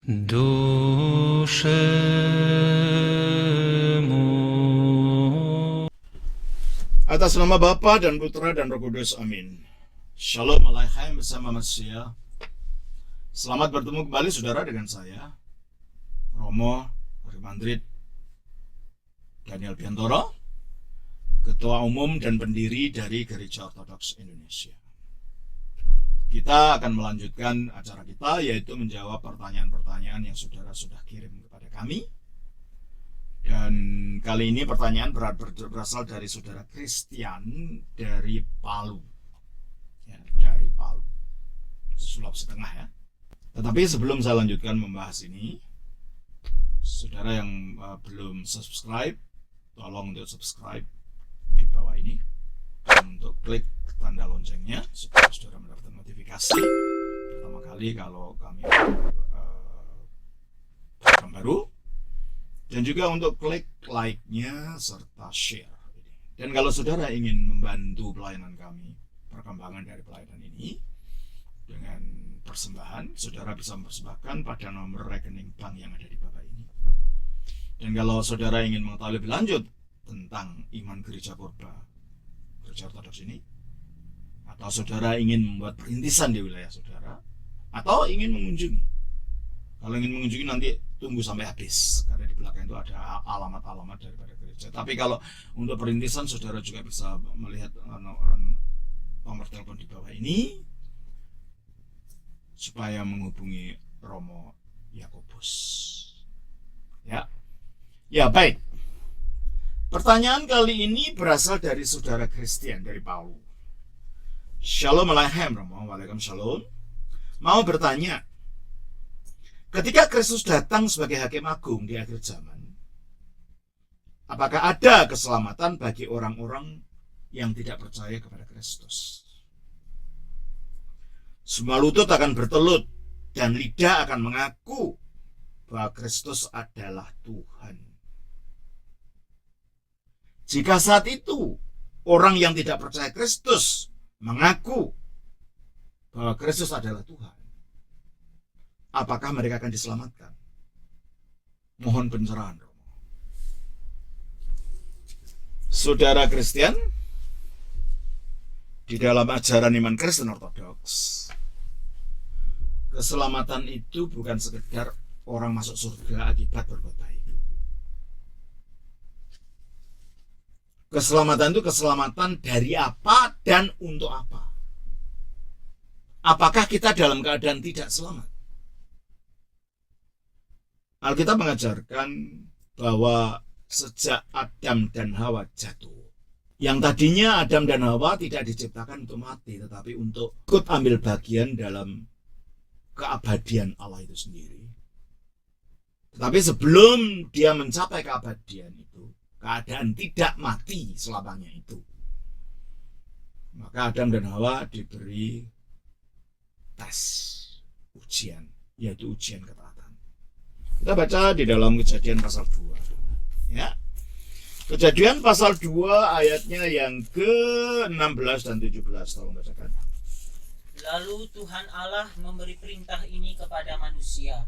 Dushemu. Atas nama Bapa dan Putra dan Roh Kudus, amin. Shalom Aleichem bersama Masia. Selamat bertemu kembali saudara dengan saya, Romo dari Madrid, Daniel Biantoro, Ketua Umum dan Pendiri dari Gereja Ortodoks Indonesia. Kita akan melanjutkan acara kita, yaitu menjawab pertanyaan-pertanyaan yang saudara sudah kirim kepada kami. Dan kali ini pertanyaan berasal dari saudara Christian dari Palu, ya, dari Palu, Sulawesi Tengah ya. Tetapi sebelum saya lanjutkan membahas ini, saudara yang belum subscribe, tolong untuk subscribe di bawah ini dan untuk klik tanda loncengnya supaya saudara mendapatkan notifikasi pertama kali kalau kami program baru. Dan juga untuk klik like-nya serta share. Dan kalau saudara ingin membantu pelayanan kami, perkembangan dari pelayanan ini, dengan persembahan, saudara bisa mempersembahkan pada nomor rekening bank yang ada di bawah ini. Dan kalau saudara ingin mengetahui lebih lanjut tentang iman gereja Purba, gereja Ortodoks ini, atau saudara ingin membuat perintisan di wilayah saudara, atau ingin mengunjungi. Kalau ingin mengunjungi nanti tunggu sampai habis, karena di belakang itu ada alamat-alamat daripada gereja. Tapi kalau untuk perintisan, saudara juga bisa melihat nomor telepon di bawah ini supaya menghubungi Romo Yakobus. Ya baik. Pertanyaan kali ini berasal dari saudara Christian dari Palu. Shalom Aleichem Romo, Waalaikumsalam. Mau bertanya, ketika Kristus datang sebagai Hakim Agung di akhir zaman, apakah ada keselamatan bagi orang-orang yang tidak percaya kepada Kristus? Semua lutut akan bertelut dan lidah akan mengaku bahwa Kristus adalah Tuhan. Jika saat itu orang yang tidak percaya Kristus mengaku bahwa Kristus adalah Tuhan, apakah mereka akan diselamatkan? Mohon pencerahan, Romo. Saudara Kristen, di dalam ajaran iman Kristen Ortodoks, keselamatan itu bukan sekedar orang masuk surga akibat berbuat baik. Keselamatan itu keselamatan dari apa dan untuk apa? Apakah kita dalam keadaan tidak selamat? Alkitab mengajarkan bahwa sejak Adam dan Hawa jatuh, yang tadinya Adam dan Hawa tidak diciptakan untuk mati, tetapi untuk ikut ambil bagian dalam keabadian Allah itu sendiri. Tetapi sebelum dia mencapai keabadian itu, keadaan tidak mati selamanya itu, maka Adam dan Hawa diberi tes, ujian, yaitu ujian ketaatan. Kita baca di dalam Kejadian pasal 2. Ya. Kejadian pasal 2 ayatnya yang ke-16 dan 17. Tolong bacakan. Lalu Tuhan Allah memberi perintah ini kepada manusia.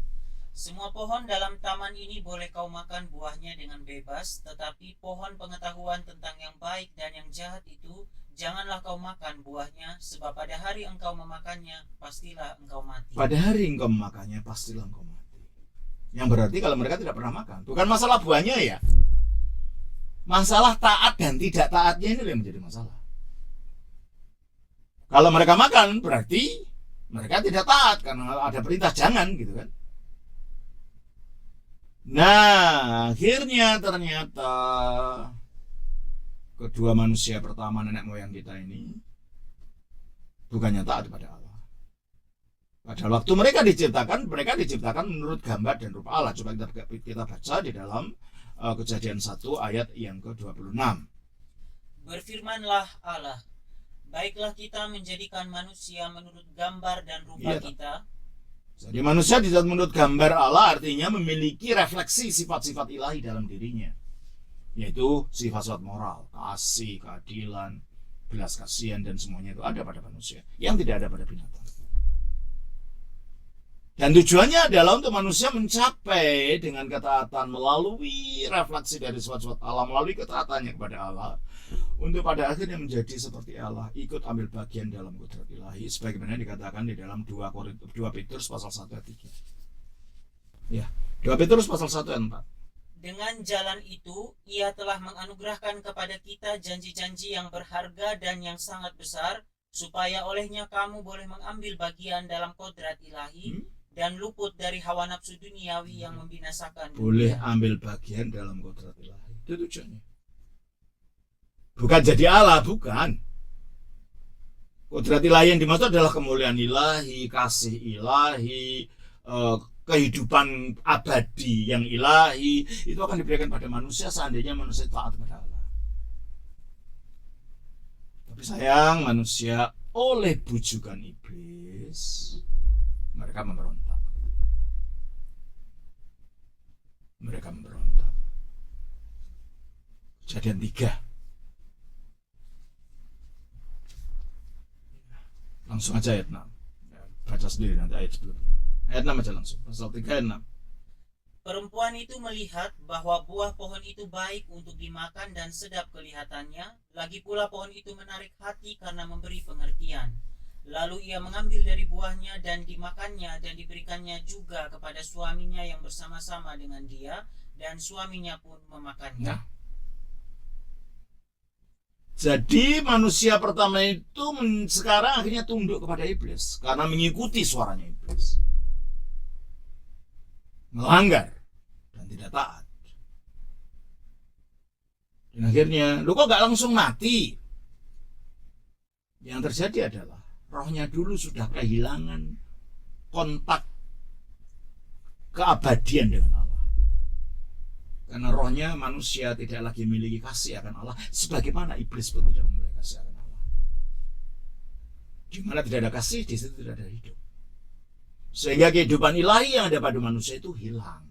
Semua pohon dalam taman ini boleh kau makan buahnya dengan bebas, tetapi pohon pengetahuan tentang yang baik dan yang jahat itu janganlah kau makan buahnya, sebab pada hari engkau memakannya, pastilah engkau mati. Pada hari engkau memakannya, pastilah engkau mati. Yang berarti kalau mereka tidak pernah makan, bukan masalah buahnya ya, masalah taat dan tidak taatnya ini yang menjadi masalah. Kalau mereka makan, berarti mereka tidak taat karena ada perintah jangan, gitu kan. Nah, akhirnya ternyata kedua manusia pertama nenek moyang kita ini bukannya taat kepada Allah. Pada waktu mereka diciptakan menurut gambar dan rupa Allah. Coba kita baca di dalam Kejadian 1 ayat yang ke-26. Berfirmanlah Allah, baiklah kita menjadikan manusia menurut gambar dan rupa kita. Jadi manusia dibuat menurut gambar Allah, artinya memiliki refleksi sifat-sifat ilahi dalam dirinya, yaitu sifat-sifat moral, kasih, keadilan, belas kasihan, dan semuanya itu ada pada manusia yang tidak ada pada binatang. Dan tujuannya adalah untuk manusia mencapai dengan ketaatan melalui refleksi dari sifat-sifat Allah, melalui ketaatannya kepada Allah, untuk pada akhirnya menjadi seperti Allah, ikut ambil bagian dalam kudrat ilahi, sebagaimana dikatakan di dalam 2 Petrus pasal 1 ayat 3. Ya, 2 Petrus pasal 1 ayat 4. Dengan jalan itu, ia telah menganugerahkan kepada kita janji-janji yang berharga dan yang sangat besar, supaya olehnya kamu boleh mengambil bagian dalam kodrat ilahi dan luput dari hawa nafsu duniawi yang membinasakan Boleh dunia. ambil bagian dalam kodrat ilahi. Itu tujuannya. Bukan jadi Allah, bukan. Kodrat ilahi yang dimaksud adalah kemuliaan ilahi, kasih ilahi, kehidupan abadi yang ilahi. Itu akan diberikan pada manusia seandainya manusia taat kepada Allah. Tapi sayang, manusia oleh bujukan iblis, mereka memberontak. Mereka memberontak. Kejadian 3. Langsung aja ayat 6. Baca sendiri nanti ayat sebelumnya. Ayat 6 aja langsung. Pasal 3 ayat 6. Perempuan itu melihat bahwa buah pohon itu baik untuk dimakan dan sedap kelihatannya, lagi pula pohon itu menarik hati karena memberi pengertian. Lalu ia mengambil dari buahnya dan dimakannya dan diberikannya juga kepada suaminya yang bersama-sama dengan dia, dan suaminya pun memakannya. Nah, jadi manusia pertama itu sekarang akhirnya tunduk kepada iblis karena mengikuti suaranya iblis, melanggar dan tidak taat. Dan akhirnya, lu kok gak langsung mati? Yang terjadi adalah rohnya dulu sudah kehilangan kontak keabadian dengan Allah. Karena rohnya manusia tidak lagi memiliki kasih akan Allah, sebagaimana iblis pun tidak memiliki kasih akan Allah. Di mana tidak ada kasih, di situ tidak ada hidup. Sehingga kehidupan ilahi yang ada pada manusia itu hilang.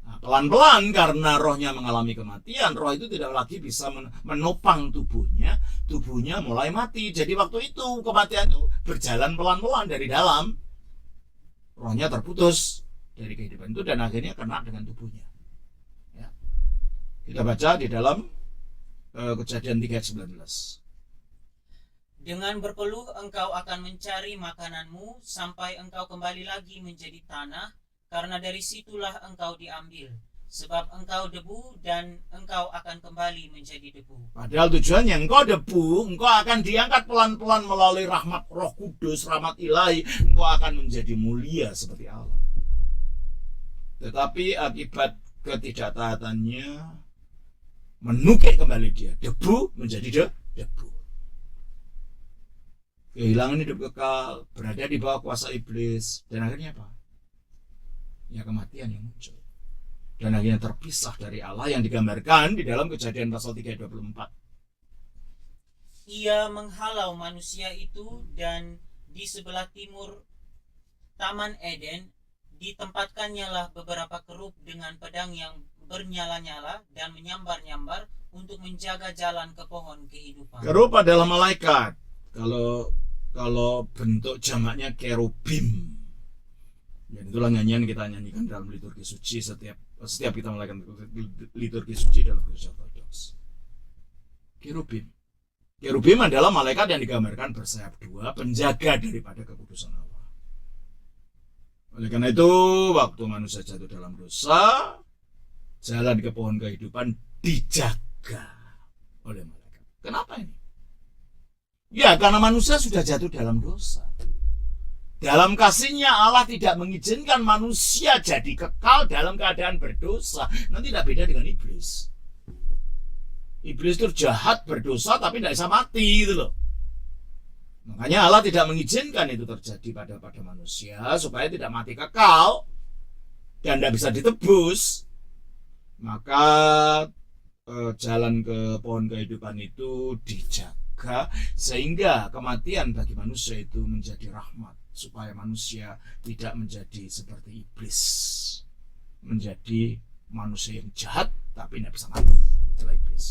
Nah, pelan-pelan karena rohnya mengalami kematian, roh itu tidak lagi bisa menopang tubuhnya, tubuhnya mulai mati. Jadi waktu itu kematian itu berjalan pelan-pelan dari dalam, rohnya terputus dari kehidupan itu dan akhirnya kena dengan tubuhnya. Ya. Kita baca di dalam Kejadian 3 ayat 19. Dengan berpeluh engkau akan mencari makananmu sampai engkau kembali lagi menjadi tanah, karena dari situlah engkau diambil. Sebab engkau debu dan engkau akan kembali menjadi debu. Padahal tujuannya engkau debu, engkau akan diangkat pelan-pelan melalui rahmat Roh Kudus, rahmat ilahi, engkau akan menjadi mulia seperti Allah. Tetapi akibat ketidaktaatannya, menukik kembali dia, debu menjadi debu. Kehilangan hidup kekal, berada di bawah kuasa iblis, dan akhirnya apa? Ya kematian yang muncul. Dan akhirnya terpisah dari Allah yang digambarkan di dalam Kejadian pasal 3 ayat 24. Ia menghalau manusia itu, dan di sebelah timur Taman Eden ditempatkannya lah beberapa kerub dengan pedang yang bernyala-nyala dan menyambar-nyambar untuk menjaga jalan ke pohon kehidupan. Kerub adalah malaikat. Kalau bentuk jamaknya kerubim. Dan itulah nyanyian kita nyanyikan dalam liturgi suci setiap kita melakukan liturgi suci dalam Gereja Ortodoks. Kerubim. Kerubim adalah malaikat yang digambarkan bersayap dua, penjaga daripada kekudusan Allah. Oleh karena itu, waktu manusia jatuh dalam dosa, jalan ke pohon kehidupan dijaga oleh malaikat. Kenapa ini? Ya, karena manusia sudah jatuh dalam dosa. Dalam kasihnya Allah tidak mengizinkan manusia jadi kekal dalam keadaan berdosa. Nanti tidak beda dengan iblis. Iblis itu jahat, berdosa, tapi tidak bisa mati gitu loh. Makanya Allah tidak mengizinkan itu terjadi pada manusia supaya tidak mati kekal dan tidak bisa ditebus. Maka jalan ke pohon kehidupan itu dijaga sehingga kematian bagi manusia itu menjadi rahmat, supaya manusia tidak menjadi seperti iblis, menjadi manusia yang jahat tapi tidak bisa mati setelah iblis.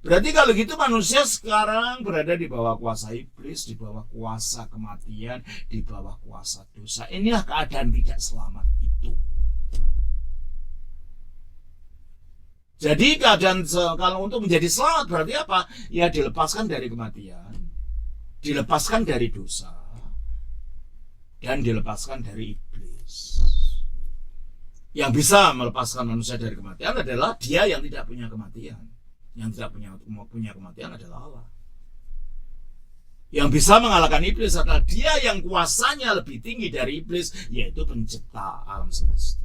Berarti kalau gitu manusia sekarang berada di bawah kuasa iblis, di bawah kuasa kematian, di bawah kuasa dosa. Inilah keadaan tidak selamat itu. Jadi keadaan kalau untuk menjadi selamat berarti apa? Ya dilepaskan dari kematian, dilepaskan dari dosa, dan dilepaskan dari iblis. Yang bisa melepaskan manusia dari kematian adalah dia yang tidak punya kematian. Yang tidak punya kematian adalah Allah. Yang bisa mengalahkan iblis adalah dia yang kuasanya lebih tinggi dari iblis, yaitu pencipta alam semesta.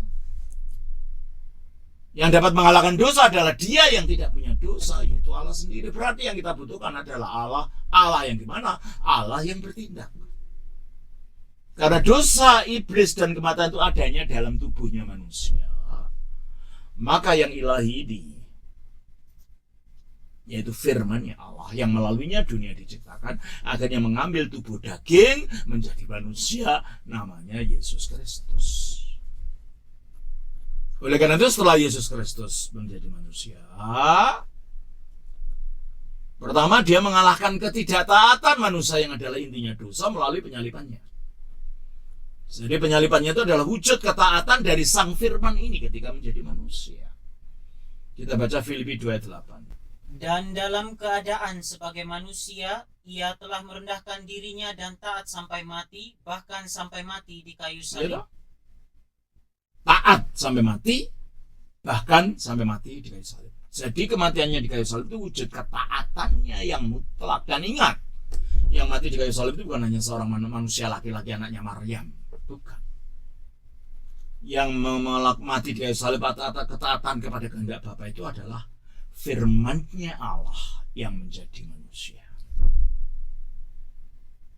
Yang dapat mengalahkan dosa adalah dia yang tidak punya dosa, yaitu Allah sendiri. Berarti yang kita butuhkan adalah Allah yang gimana? Allah yang bertindak. Karena dosa, iblis, dan kematian itu adanya dalam tubuhnya manusia. Maka yang ilahi ini, yaitu firman-Nya Allah yang melaluinya dunia diciptakan, akhirnya mengambil tubuh daging menjadi manusia, namanya Yesus Kristus. Oleh karena itu setelah Yesus Kristus menjadi manusia, pertama dia mengalahkan ketidaktaatan manusia yang adalah intinya dosa melalui penyalibannya. Jadi penyalibannya itu adalah wujud ketaatan dari sang firman ini ketika menjadi manusia. Kita baca Filipi 2:8. Dan dalam keadaan sebagai manusia, ia telah merendahkan dirinya dan taat sampai mati, bahkan sampai mati di kayu salib. Taat sampai mati, bahkan sampai mati di kayu salib. Jadi kematiannya di kayu salib itu wujud ketaatannya yang mutlak. Dan ingat, yang mati di kayu salib itu bukan hanya seorang manusia laki-laki anaknya Maryam. Bukan. Yang mati di kayu salib atau ketaatan kepada kehendak Bapa itu adalah firman-Nya Allah yang menjadi manusia.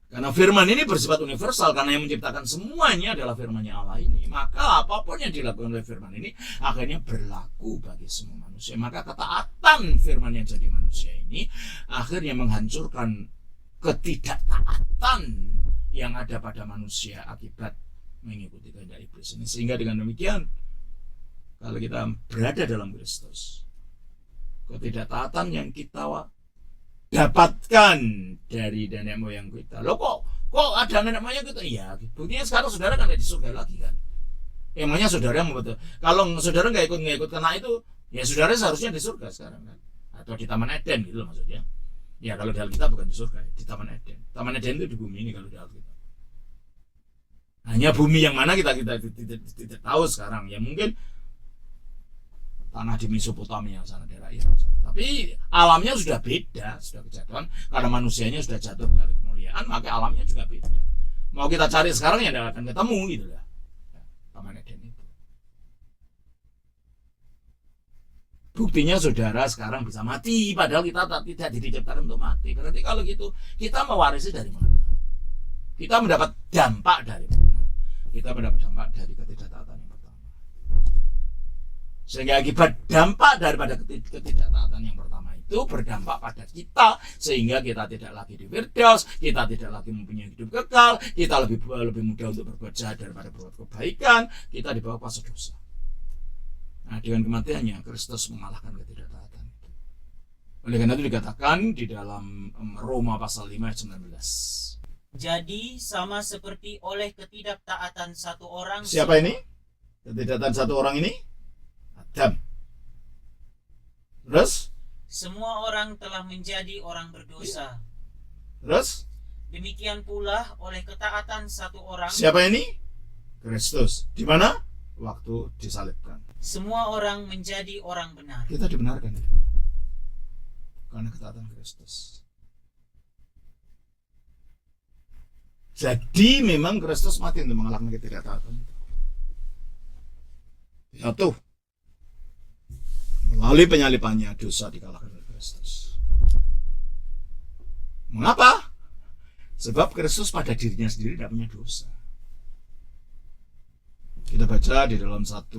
Karena firman ini bersifat universal, karena yang menciptakan semuanya adalah firman-Nya Allah ini. Maka apapun yang dilakukan oleh firman ini akhirnya berlaku bagi semua manusia. Maka ketaatan firman yang jadi manusia ini akhirnya menghancurkan ketidaktaatan yang ada pada manusia akibat mengikuti kehendak iblis ini. Sehingga dengan demikian, kalau kita berada dalam Kristus, ketidaktaatan yang kita dapatkan dari nenek moyang kita. Loh kok ada nenek moyang kita? Ya, buktinya sekarang saudara kan ada di surga lagi kan. Emangnya saudara yang membetul. Kalau saudara nggak ikut kena itu, ya saudara seharusnya di surga sekarang kan. Atau di Taman Eden gitu maksudnya. Ya kalau di Alkitab bukan di surga, di Taman Eden. Taman Eden itu di bumi ini kalau di Alkitab. Hanya bumi yang mana kita tidak tahu sekarang. Ya mungkin tanah di Mesopotamia sana, daerah Irak sana. Tapi alamnya sudah beda, sudah kejatuhan. Karena manusianya sudah jatuh dari kemuliaan, maka alamnya juga beda. Mau kita cari sekarang ya tidak akan ketemu gitu lah. Taman Eden itu. Buktinya saudara sekarang bisa mati, padahal kita tidak diciptakan untuk mati. Berarti kalau gitu kita mewarisi dari mana? Kita mendapat dampak dari mana? Kita mendapat dampak dari ketidaktaatan yang pertama. Sehingga akibat dampak daripada ketidaktaatan yang pertama itu berdampak pada kita, sehingga kita tidak lagi di Firdaus, kita tidak lagi mempunyai hidup kekal, kita lebih mudah untuk berbuat jahat daripada berbuat kebaikan, kita di bawah kuasa dosa. Nah, dengan kematiannya Kristus mengalahkan ketidaktaatan itu. Oleh karena itu dikatakan di dalam Roma pasal 5 ayat 19. Jadi sama seperti oleh ketidaktaatan satu orang. Siapa ini? Ketidaktaatan satu orang ini? Adam. Terus? Semua orang telah menjadi orang berdosa. Terus? Demikian pula oleh ketaatan satu orang. Siapa ini? Kristus. Di mana? Waktu disalibkan. Semua orang menjadi orang benar. Kita dibenarkan karena ketaatan Kristus. Jadi memang Kristus mati untuk mengalahkan ketidaktaatan itu. Satu, melalui penyalibannya dosa dikalahkan oleh Kristus. Mengapa? Sebab Kristus pada dirinya sendiri tidak punya dosa. Kita baca di dalam 1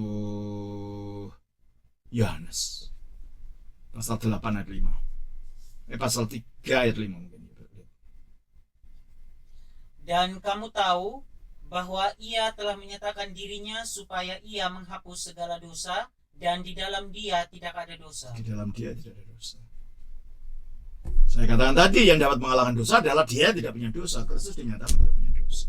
Yohanes pasal 8 ayat 5. Pasal 3 ayat 5 mungkin. Dan kamu tahu bahwa ia telah menyatakan dirinya supaya ia menghapus segala dosa, dan di dalam dia tidak ada dosa. Di dalam dia tidak ada dosa. Saya katakan tadi, yang dapat mengalahkan dosa adalah dia tidak punya dosa. Kristus dinyatakan tidak punya dosa.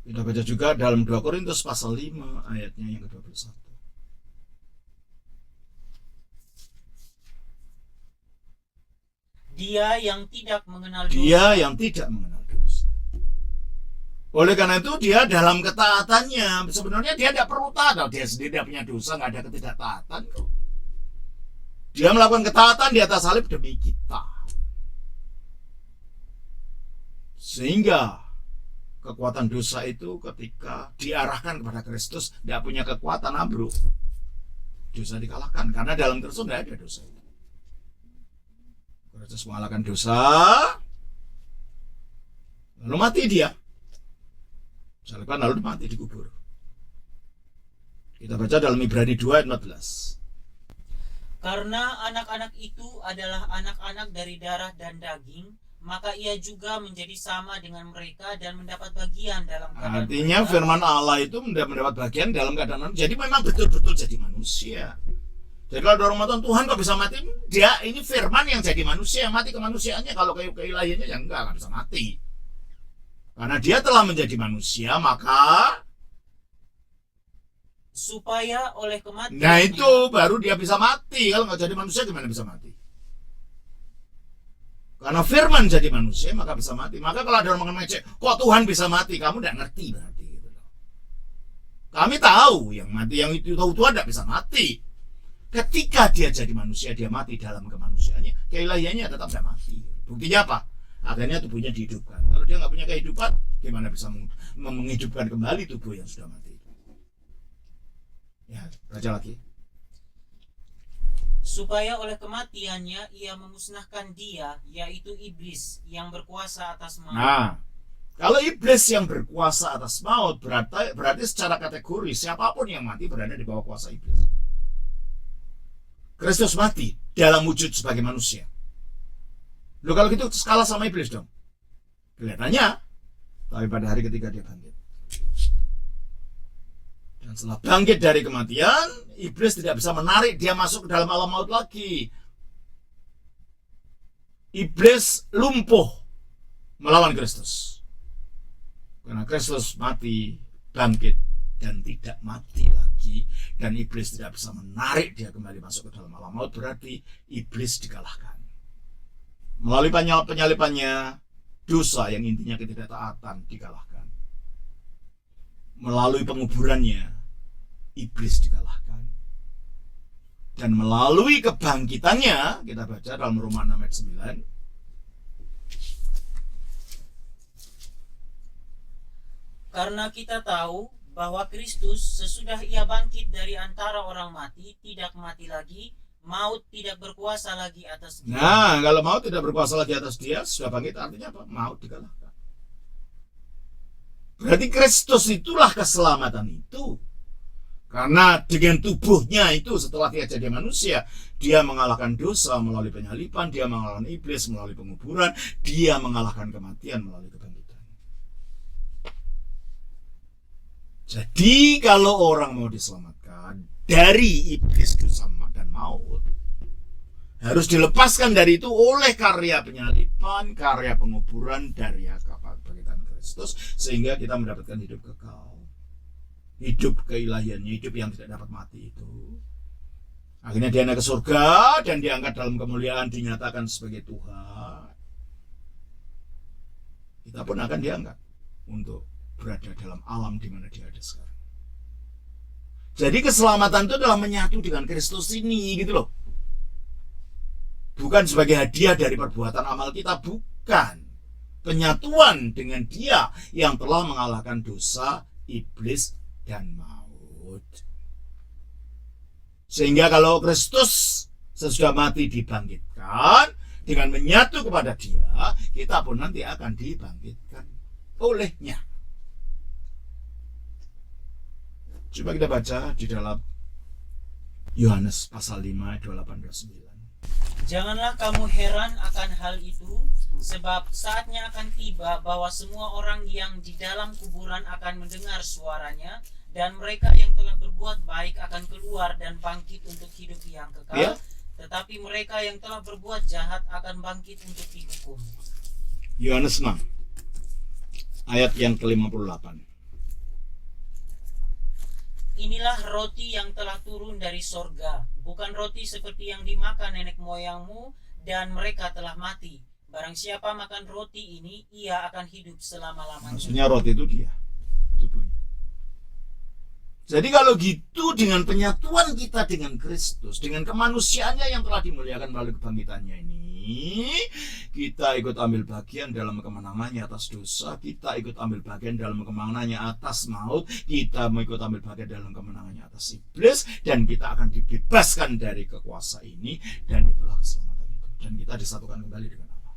Kita baca juga dalam 2 Korintus pasal 5 ayatnya yang ke-21. Dia yang tidak mengenal dosa. Dia yang tidak mengenal dosa. Oleh karena itu dia dalam ketaatannya, sebenarnya dia tidak perlu taat. Dia sendiri tidak punya dosa, nggak ada ketidaktaatan kok. Dia melakukan ketaatan di atas salib demi kita. Sehingga kekuatan dosa itu ketika diarahkan kepada Kristus tidak punya kekuatan, ambruk. Dosa dikalahkan karena dalam Kristus tidak ada dosa. Kristus mengalahkan dosa, lalu mati dia. Salibkan lalu mati dikubur. Kita baca dalam Ibrani 2 ayat 14. Karena anak-anak itu adalah anak-anak dari darah dan daging, maka ia juga menjadi sama dengan mereka dan mendapat bagian dalam keadaan Artinya mereka. firman Allah itu mendapat bagian dalam keadaan manusia. Jadi memang betul-betul jadi manusia. Jadi kalau orang mengatakan Tuhan kok bisa mati, dia ini firman yang jadi manusia, yang mati kemanusiaannya. Kalau keilahiannya ya enggak bisa mati. Karena dia telah menjadi manusia, maka Supaya oleh kematian. nah itu baru dia bisa mati. Kalau nggak jadi manusia gimana bisa mati? Karena firman jadi manusia maka bisa mati. Maka kalau ada orang mengecek, kok Tuhan bisa mati? Kamu tidak ngerti berarti. Gitu. Kami tahu yang mati, yang itu tahu Tuhan tidak bisa mati. Ketika dia jadi manusia, dia mati dalam kemanusiaannya. Keilahiannya tetap tidak mati. Buktinya apa? Akhirnya tubuhnya dihidupkan. Kalau dia nggak punya kehidupan, gimana bisa menghidupkan kembali tubuh yang sudah mati? Ya, baca lagi. Supaya oleh kematiannya ia memusnahkan dia, yaitu iblis yang berkuasa atas maut. Nah, kalau iblis yang berkuasa atas maut, berarti secara kategori siapapun yang mati berada di bawah kuasa iblis. Kristus mati dalam wujud sebagai manusia. Loh kalau gitu skala sama iblis dong. Kelihatannya, tapi pada hari ketiga dia bangkit. Dan setelah bangkit dari kematian, iblis tidak bisa menarik dia masuk ke dalam alam maut lagi. Iblis lumpuh melawan Kristus. Karena Kristus mati, bangkit, dan tidak mati lagi. Dan iblis tidak bisa menarik dia kembali masuk ke dalam alam maut. Berarti iblis dikalahkan. Melalui penyalipannya, dosa yang intinya ketidaktaatan dikalahkan. Melalui penguburannya, iblis dikalahkan. Dan melalui kebangkitannya, kita baca dalam Roma 6 ayat 9. Karena kita tahu bahwa Kristus sesudah ia bangkit dari antara orang mati, tidak mati lagi, maut tidak berkuasa lagi atas dia. Nah, kalau maut tidak berkuasa lagi atas dia, sudah bangkit artinya apa? Maut dikalahkan. Berarti Kristus itulah keselamatan itu. Karena dengan tubuhnya itu setelah dia jadi manusia, dia mengalahkan dosa melalui penyalipan, dia mengalahkan iblis melalui penguburan, dia mengalahkan kematian melalui kebangkitan. Jadi kalau orang mau diselamatkan dari iblis, dosa dan maut, harus dilepaskan dari itu oleh karya penyalipan, karya penguburan, dari kebangkitan Kristus, sehingga kita mendapatkan hidup kekal. Hidup keilahiannya, hidup yang tidak dapat mati itu. Akhirnya dia naik ke surga dan diangkat dalam kemuliaan, dinyatakan sebagai Tuhan. Kita pun akan diangkat untuk berada dalam alam di mana dia ada sekarang. Jadi keselamatan itu adalah menyatu dengan Kristus ini, gitu loh. Bukan sebagai hadiah dari perbuatan amal kita, bukan. Penyatuan dengan dia yang telah mengalahkan dosa, iblis, dan maut. Sehingga kalau Kristus sesudah mati dibangkitkan, dengan menyatu kepada dia, kita pun nanti akan dibangkitkan olehnya. Coba kita baca di dalam Yohanes pasal 5 ayat 28-29. Janganlah kamu heran akan hal itu, sebab saatnya akan tiba bahwa semua orang yang di dalam kuburan akan mendengar suaranya, dan mereka yang telah berbuat baik akan keluar dan bangkit untuk hidup yang kekal, Ya. tetapi mereka yang telah berbuat jahat akan bangkit untuk dihukum. Yohanes 6 ayat yang ke-58. Inilah roti yang telah turun dari sorga, bukan roti seperti yang dimakan nenek moyangmu dan mereka telah mati. Barang siapa makan roti ini, ia akan hidup selama-lamanya. Maksudnya roti itu dia, tubuhnya. Jadi kalau gitu, dengan penyatuan kita dengan Kristus, dengan kemanusiaannya yang telah dimuliakan melalui kebangkitannya ini, kita ikut ambil bagian dalam kemenangannya atas dosa, kita ikut ambil bagian dalam kemenangannya atas maut, kita ikut ambil bagian dalam kemenangannya atas iblis, dan kita akan dibebaskan dari kekuasaan ini, dan itulah keselamatan itu. Dan kita disatukan kembali dengan Allah.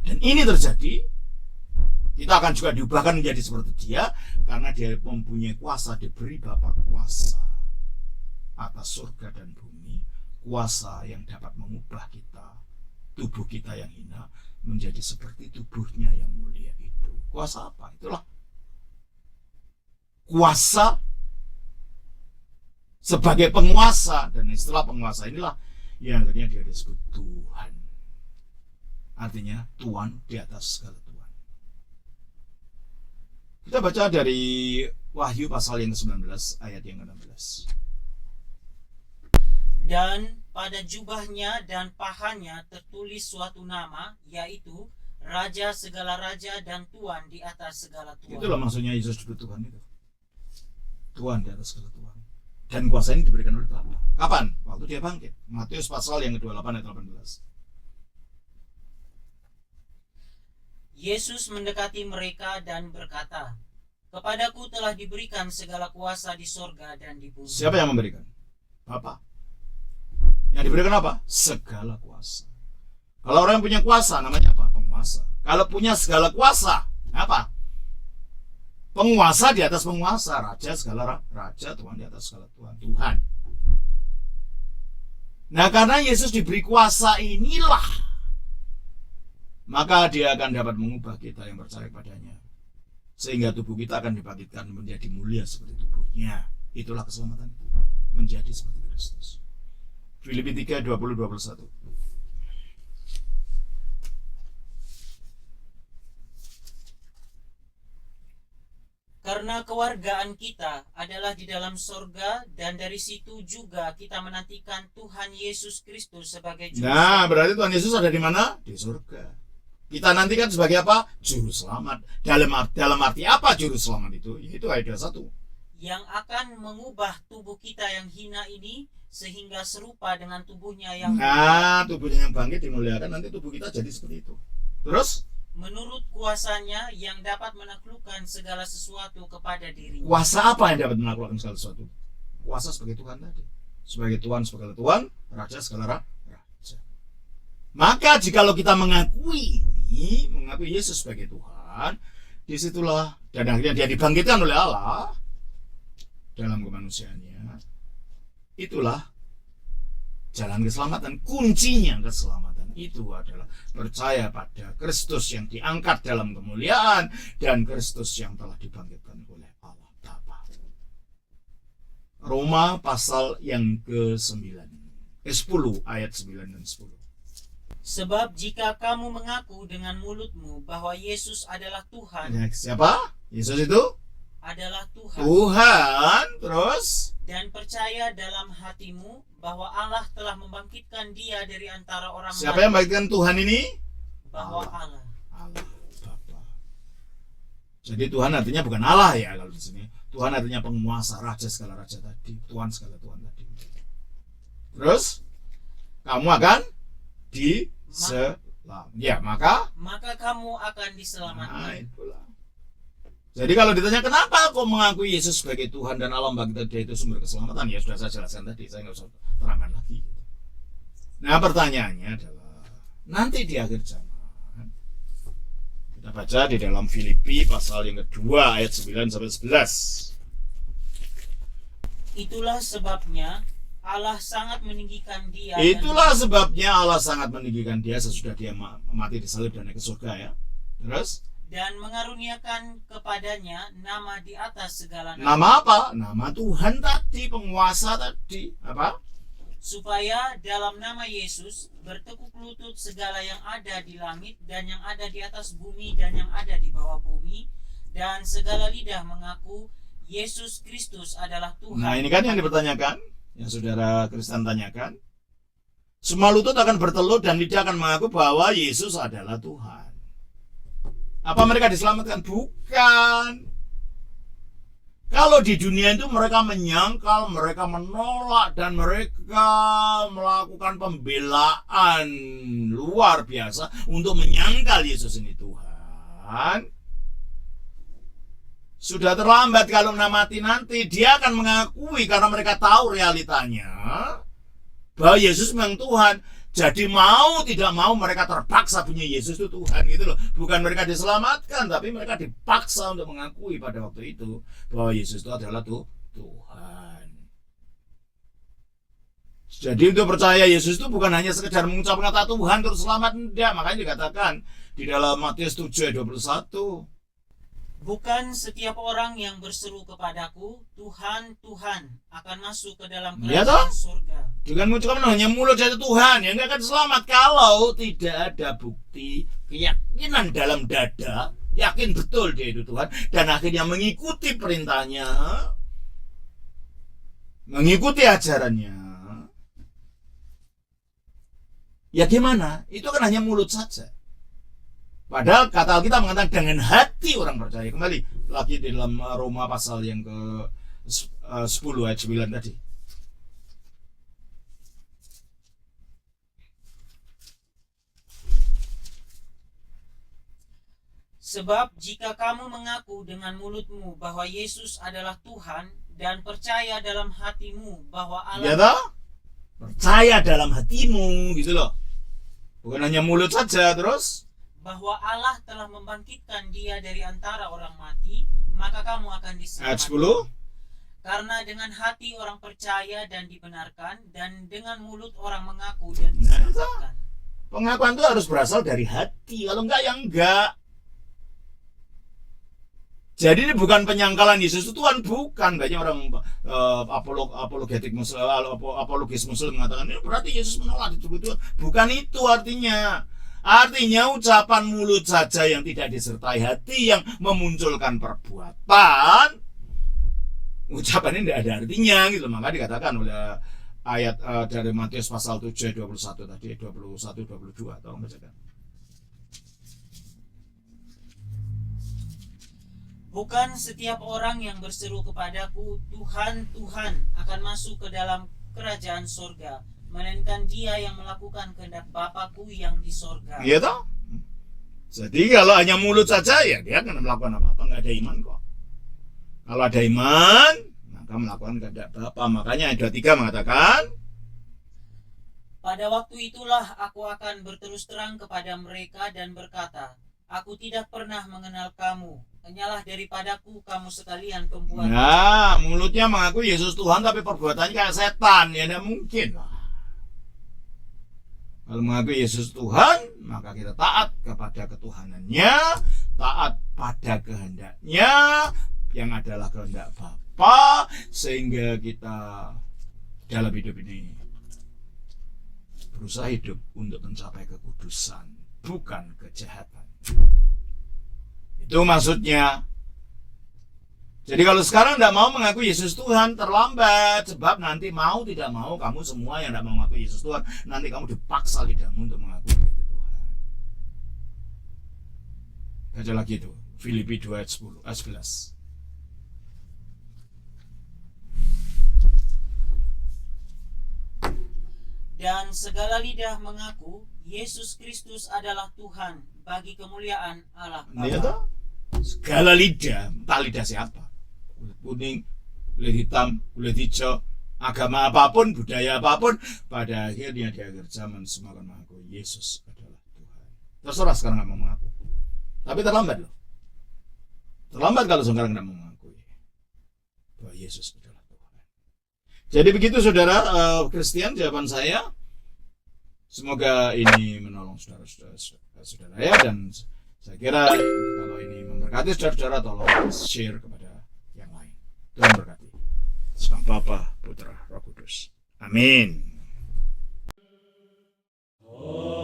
Dan ini terjadi, kita akan juga diubahkan menjadi seperti dia, karena dia mempunyai kuasa, diberi Bapa kuasa atas surga dan bumi, kuasa yang dapat mengubah kita, tubuh kita yang hina, menjadi seperti tubuhnya yang mulia itu. Kuasa apa? Itulah kuasa sebagai penguasa, dan istilah penguasa inilah yang akhirnya dia disebut Tuhan. Artinya Tuhan di atas segala Tuhan. Kita baca dari Wahyu pasal yang ke-19 ayat yang ke-16. Dan pada jubahnya dan pahanya tertulis suatu nama, yaitu Raja segala raja dan Tuhan di atas segala Tuhan. Itulah maksudnya Yesus disebut Tuhan itu. Tuhan di atas segala Tuhan. Dan kuasa ini diberikan oleh Bapa. Kapan? Waktu dia bangkit. Matius pasal yang ke-28 ayat 18. Yesus mendekati mereka dan berkata, "Kepadaku telah diberikan segala kuasa di sorga dan di bumi." Siapa yang memberikan? Bapa. Yang diberikan apa? Segala kuasa. Kalau orang yang punya kuasa, namanya apa? Penguasa. Kalau punya segala kuasa, apa? Penguasa di atas penguasa. Raja segala raja, Tuhan di atas segala Tuhan. Tuhan. Nah, karena Yesus diberi kuasa inilah, maka dia akan dapat mengubah kita yang percaya padanya, sehingga tubuh kita akan dibangkitkan menjadi mulia seperti tubuhnya. Itulah keselamatan itu, menjadi seperti Kristus. Filipi 3, 20-21. Karena kewargaan kita adalah di dalam sorga, dan dari situ juga kita menantikan Tuhan Yesus Kristus sebagai juru Nah, selamat. berarti Tuhan Yesus ada di mana? Di surga. Kita nantikan sebagai apa? Juru selamat. Dalam arti apa juru selamat itu? Yaitu ayat 21. Yang akan mengubah tubuh kita yang hina ini sehingga serupa dengan tubuhnya yang Nah, tubuhnya yang bangkit dimuliakan, nanti tubuh kita jadi seperti itu. Terus, menurut kuasanya yang dapat menaklukkan segala sesuatu kepada dirinya. kuasa apa yang dapat menaklukkan segala sesuatu? Kuasa sebagai Tuhan tadi. Sebagai Tuhan, Raja segala raja. Maka jikalau kita mengakui Yesus sebagai Tuhan, disitulah, dan akhirnya dia dibangkitkan oleh Allah dalam kemanusiaannya. Itulah jalan keselamatan. Kuncinya keselamatan itu adalah percaya pada Kristus yang diangkat dalam kemuliaan dan Kristus yang telah dibangkitkan oleh Allah Bapa. Roma pasal yang ke-9, 10 ayat 9 dan 10. Sebab jika kamu mengaku dengan mulutmu bahwa Yesus adalah Tuhan, Siapa? Yesus itu adalah Tuhan, Tuhan. Terus, dan percaya dalam hatimu bahwa Allah telah membangkitkan dia dari antara orang siapa mati, yang membangkitkan Tuhan ini? bahwa Allah. Allah Bapa. Jadi Tuhan artinya bukan Allah ya kalau di sini. Tuhan artinya penguasa, raja segala raja tadi, Tuhan segala Tuhan tadi. Terus, kamu akan ya, maka kamu akan diselamatkan. nah, itulah. Jadi kalau ditanya kenapa kau mengakui Yesus sebagai Tuhan dan Allah membangkitkan dia itu sumber keselamatan, ya sudah saya jelaskan tadi, saya nggak usah terangkan lagi. Nah, pertanyaannya adalah nanti di akhir zaman, kita baca di dalam Filipi pasal yang kedua ayat 9 sampai 11. Itulah sebabnya Allah sangat meninggikan dia. Itulah sebabnya Allah sangat meninggikan dia sesudah dia mati disalib dan naik ke surga ya. Terus? Dan mengaruniakan kepadanya nama di atas segala nama. Nama apa? Nama Tuhan tadi, penguasa tadi. Apa? supaya dalam nama Yesus bertekuk lutut segala yang ada di langit dan yang ada di atas bumi dan yang ada di bawah bumi, dan segala lidah mengaku Yesus Kristus adalah Tuhan. Nah, ini kan yang dipertanyakan, yang saudara Kristen tanyakan. Semua lutut akan bertelut dan lidah akan mengaku bahwa Yesus adalah Tuhan. Apa mereka diselamatkan? Bukan. Kalau di dunia itu mereka menyangkal, mereka menolak, dan mereka melakukan pembelaan luar biasa untuk menyangkal Yesus ini Tuhan. Sudah terlambat kalau mati nanti. Dia akan mengakui karena mereka tahu realitanya bahwa Yesus memang Tuhan. Jadi mau tidak mau mereka terpaksa punya Yesus itu Tuhan gitu loh. Bukan mereka diselamatkan, tapi mereka dipaksa untuk mengakui pada waktu itu bahwa Yesus itu adalah Tuhan. Jadi untuk percaya Yesus itu bukan hanya sekedar mengucapkan kata Tuhan terus selamat, tidak. Makanya dikatakan di dalam Matius 7:21. Bukan setiap orang yang berseru kepadaku, Tuhan, Tuhan, akan masuk ke dalam Ya kerajaan toh? surga. Dengan mengucapkan hanya mulut saja Tuhan, yang nggak akan selamat kalau tidak ada bukti keyakinan dalam dada, yakin betul dia itu Tuhan, dan akhirnya mengikuti perintahnya, mengikuti ajarannya. Ya gimana? Itu kan hanya mulut saja. Padahal kata Alkitab mengatakan dengan hati orang percaya. Kembali lagi di dalam Roma pasal yang ke 10 ayat 9 tadi. Sebab jika kamu mengaku dengan mulutmu bahwa Yesus adalah Tuhan dan percaya dalam hatimu bahwa Allah... Ya toh? Percaya dalam hatimu gitu loh. Bukan hanya mulut saja terus. Bahwa Allah telah membangkitkan dia dari antara orang mati, maka kamu akan Ayat diselamatkan. 10. Karena dengan hati orang percaya dan dibenarkan, dan dengan mulut orang mengaku dan Nah, itu. diselamatkan. Pengakuan itu harus berasal dari hati. Kalau enggak ya enggak. Jadi ini bukan penyangkalan Yesus itu Tuhan, bukan. Banyak orang apologis Muslim mengatakan ini berarti Yesus menolak itu Tuhan. Bukan itu artinya. Artinya ucapan mulut saja yang tidak disertai hati yang memunculkan perbuatan, ucapan ini tidak ada artinya gitu. Maka dikatakan oleh ayat dari Matius pasal 7 21 tadi, 21 22, tolong bacakan. Bukan setiap orang yang berseru kepadaku, Tuhan, Tuhan, akan masuk ke dalam kerajaan surga, melainkan dia yang melakukan kehendak Bapakku yang di sorga. Iya toh? Jadi kalau hanya mulut saja ya dia akan melakukan apa-apa, nggak ada iman kok. Kalau ada iman, maka melakukan kehendak Bapa. Makanya ayat 23 mengatakan, pada waktu itulah aku akan berterus terang kepada mereka dan berkata, aku tidak pernah mengenal kamu. Hanyalah daripadaku kamu sekalian pembuat. nah mulutnya mengaku Yesus Tuhan tapi perbuatannya kayak setan, ya tidak mungkin lah. Kalau mengaku Yesus Tuhan, maka kita taat kepada ketuhanannya, taat pada kehendaknya, yang adalah kehendak Bapa, sehingga kita dalam hidup ini berusaha hidup untuk mencapai kekudusan, bukan kejahatan. Itu maksudnya. Jadi kalau sekarang tidak mau mengaku Yesus Tuhan, terlambat. Sebab nanti mau tidak mau, kamu semua yang tidak mau mengaku Yesus Tuhan, nanti kamu dipaksa lidahmu untuk mengaku itu Tuhan. Baca lagi itu, Filipi 2 ayat 10, ayat 11. Dan segala lidah mengaku Yesus Kristus adalah Tuhan bagi kemuliaan Allah Dia Bapa. tahu? Segala lidah, entah lidah siapa, kulit kuning, kulit hitam, kulit hijau, agama apapun, budaya apapun, pada akhirnya di akhir zaman semua akan mengaku Yesus adalah Tuhan. Terserah sekarang nggak mau mengaku, tapi terlambat loh. Terlambat kalau sekarang nggak mau mengakui bahwa Yesus adalah Tuhan. Jadi begitu saudara Kristen, jawaban saya. Semoga ini menolong saudara ya, dan saya kira kalau ini memberkati saudara-saudara, tolong share kepada yang lain. Tuhan berkati. Sang Bapa, Putra, Roh Kudus. Amin. Amen.